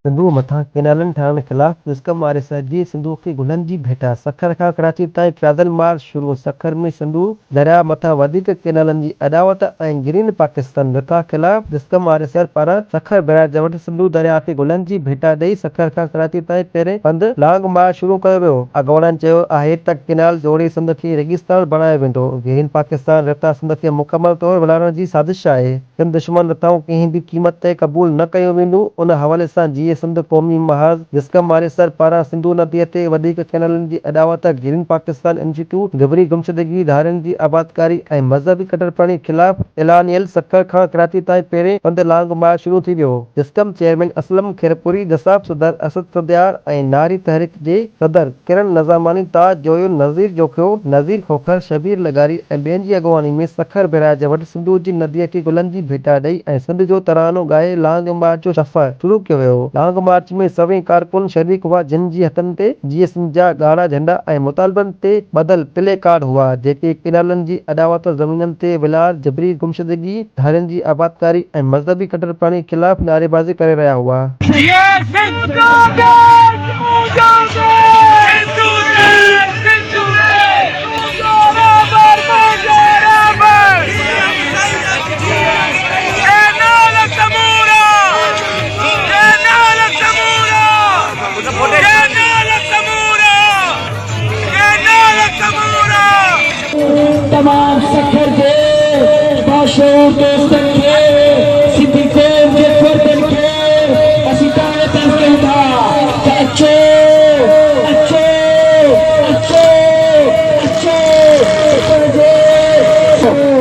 सिंधु मथां केनालनि ठाहिण ख़िलाफ़ दुस्कम RSI जी सिंधु खे गुलनि जी भेटा सखर खां कराची ताईं पैदल मार्च शुरू। सखर में सिंधु दरिया मथां वधीक केनालनि जी अदावत ऐं ग्रीन पाकिस्तान विका ख़िलाफ़ दुस्कम RSI पारां सखर बैराज वटि सिंधु दरिया खे गुलनि जी भेटा ॾेई सखर खां कराची ताईं पहिरें पंधु लॉन्ग मार्च शुरू कयो वियो। अॻवाननि चयो आहे त केनाल जोड़ी सिंध खे रेगिस्तान बणायो वेंदो। ग्रीन पाकिस्तान रता सिंध खे मुकमल तौरु विलाइण जी साज़िश आहे। सिंध दुश्मन रताऊं कंहिं बि क़ीमत ते क़बूल न कयो वेंदो। उन हवाले सां जीए सिंध क़ौमी महाज़ दुस्कम RSI पारां सिंधु नदीअ ते वधीक केनालनि जी अदावत ग्रीन पाकिस्तान इंस्टीट्यूट गिबरी गुमशुदगी धारियुनि जी आबादकारी ऐं मज़हबी कटड़पणी ख़िलाफ़ ऐलानियल सखर खां कराची ताईं पहिरें पंधु लॉन्ग मार्च शुरू थी वियो। दुस्कम चेयरमैन असलम खैरपुरी, नसाब सदर असद सदियार ऐं नारी तहरीक जे सदर किरण नज़ामानी, ताज जोयुल, नज़ीर जोखियो, नज़ीर खोखर, शबीर लगारी ऐं ॿियनि जी अॻवानी में सखर बैराज वटि सिंधु जी नदीअ खे गुलनि जी भेटा ॾेई ऐं सिंध जो तरानो ॻाए लॉन्ग मार्च जो सफ़र शुरू कयो वियो। लॉन्ग मार्च में सभई कारकुन शरीक हुआ जिन जी हथनि ते जीए सिंध जा ॻाढ़ा झंडा ऐं मुतालबनि ते ॿधल प्ले कार्ड हुआ जेके केनालनि जी अदावत, ज़मीननि ते विलार, जबरी गुमशुदगी धारियुनि जी आबादकारी ऐं मज़हबी कटड़पणी ख़िलाफ़ नारेबाज़ी करे रहिया हुआ। तमाम सखर के मशहूर दोस्तन